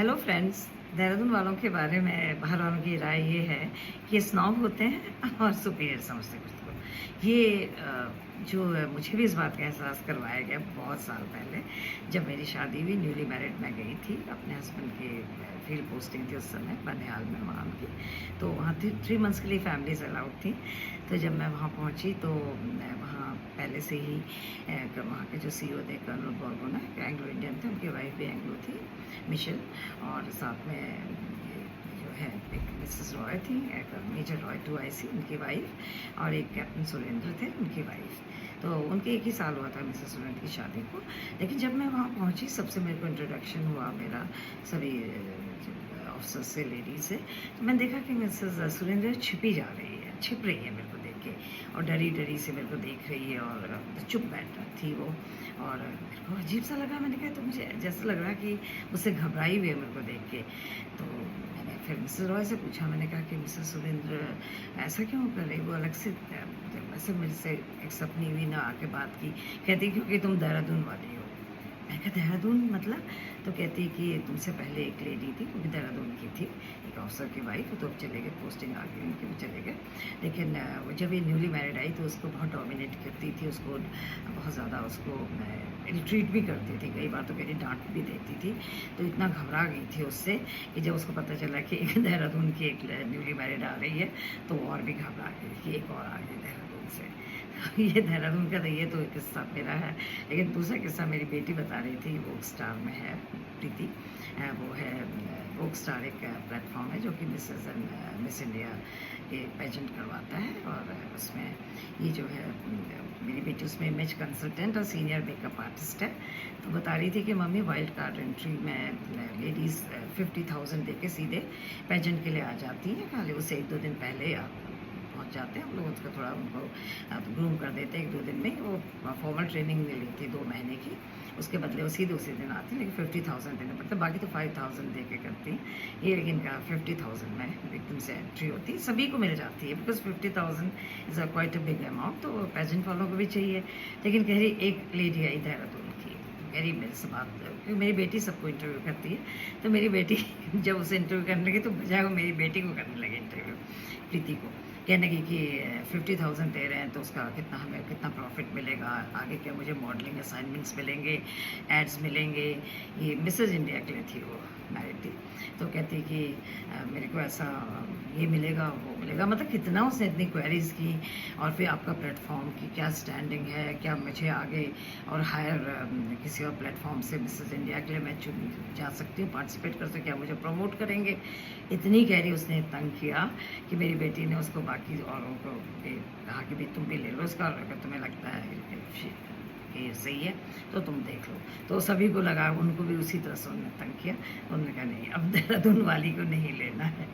Hello friends, Dehradun वालों के बारे में बाहर वालों की राय ये है कि ये स्नॉब होते हैं और सुपीरियर समझते हैं खुद को। ये जो है, मुझे भी इस बात का एहसास करवाया गया बहुत साल पहले जब मेरी शादी हुई। न्यूली मैरिड मैं गई थी, अपने हस्बैंड की फील्ड पोस्टिंग थी उस समय बनिहाल में वहाँ की। तो वहाँ 3 मंथ्स के लिए फैमिलीज अलाउड थी। तो जब मैं वहाँ पहुँची तो मैं वहाँ पहले से ही वहाँ के जो CEO थे कर्नल बोर्गोना, एंग्लो इंडियन थे, उनकी वाइफ भी एंग्लो थी, मिशेल। और साथ में ये जो है एक मिसेस रॉय थी, एक मेजर रॉय 2IC उनकी वाइफ, और एक कैप्टन सुरेंद्र थे उनकी वाइफ। तो उनके एक ही साल हुआ था मिसेस सुरेंद्र की शादी को। लेकिन जब मैं वहाँ पहुँची सबसे मेरे को इंट्रोडक्शन हुआ मेरा सभी ऑफिसर से, लेडीज से। तो मैंने देखा कि मिसेस सुरेंद्र छिपी जा रही है, छिप रही है मेरे को देख के, और डरी डरी से मेरे को देख रही है और चुप बैठ थी वो। और मेरे को अजीब सा लगा, मैंने कहा तो मुझे जैसा लग रहा कि मुझसे घबराई हुई है मेरे को देख के। तो मैंने फिर मिसेस रॉय से पूछा, मैंने कहा कि मिसेस सुरेंद्र ऐसा क्यों कर रही? वो अलग से ऐसे मेरे से एक सपनी हुई ना आके बात की। कहती क्योंकि तुम देहरादून वाली हो। मैंने कहा देहरादून मतलब? तो कहती कि तुमसे पहले एक लेडी थी, वो भी देहरादून की थी, एक ऑफिसर की वाइफ, तो अब चले गए, पोस्टिंग आ गई उनकी, भी चले गए। लेकिन वो जब ये न्यूली मैरिड आई तो उसको बहुत डोमिनेट करती थी, उसको बहुत ज़्यादा उसको रिट्रीट भी करती थी, कई बार तो कहीं डांट भी देती थी। तो इतना घबरा गई थी उससे कि जब उसको पता चला कि एक देहरादून की एक न्यूली मैरिड आ रही है तो और भी घबरा गई कि एक और आ गई देहरादून से। ये देहरादून का तो ये तो एक किस्सा मेरा है। लेकिन दूसरा किस्सा मेरी बेटी बता रही थी, वोक स्टार में है प्रीति। वो है वोक स्टार, एक प्लेटफॉर्म है जो कि मिस इंडिया के पेजेंट करवाता है। और उसमें ये जो है मेरी बेटी उसमें इमेज कंसल्टेंट और सीनियर मेकअप आर्टिस्ट है। तो बता रही थी कि मम्मी वाइल्ड कार्ड एंट्री में लेडीज़ 50,000 दे के सीधे पेजेंट के लिए आ जाती हैं, खाली उसे 1-2 दिन पहले पहुंच जाते हैं हम लोग, उसका थोड़ा उनको ग्रूम कर देते हैं 1-2 दिन में। वो फॉर्मल ट्रेनिंग ले लेती है 2 महीने की, उसके बदले वो सीधे उसी दिन आती है। लेकिन 50,000 देना पड़ता है, बाकी तो 5,000 दे के करती हैं। ये लेकिन 50,000 में एकदम से एंट्री होती है, सभी को मिल जाती है, because 50,000 is a quite a big amount. तो पेजेंट वालों को भी चाहिए। लेकिन कह रही एक लेडी आई देहरादून की, कह रही मेरे से बात, क्योंकि मेरी बेटी सबको इंटरव्यू करती है। तो मेरी बेटी जब उसे इंटरव्यू करने लगी तो बजाय वो मेरी बेटी को करने लगे इंटरव्यू, प्रीति को। कहने की कि 50,000 दे रहे हैं तो उसका कितना, हमें कितना प्रॉफिट मिलेगा, आगे क्या मुझे मॉडलिंग असाइनमेंट्स मिलेंगे, एड्स मिलेंगे। ये मिसेज इंडिया के लिए थी, वो मैरिड थी। तो कहती कि मेरे को ऐसा ये मिलेगा वो मिलेगा, मतलब कितना उसने इतनी क्वेरीज की। और फिर आपका प्लेटफॉर्म की क्या स्टैंडिंग है, क्या मुझे आगे और हायर किसी और प्लेटफॉर्म से मिसेज इंडिया के लिए मैं जा सकती हूँ, पार्टिसिपेट कर सकती, क्या मुझे प्रमोट करेंगे? इतनी कह रही, उसने तंग किया कि मेरी बेटी ने उसको बाकी औरों को भी कहा कि भाई तुम भी ले लो इसका, और अगर तुम्हें लगता है कि ये सही है तो तुम देख लो। तो सभी को लगा, उनको भी उसी तरह से उन्होंने तंग किया। उन्होंने कहा नहीं, अब देहरादून वाली को नहीं लेना है।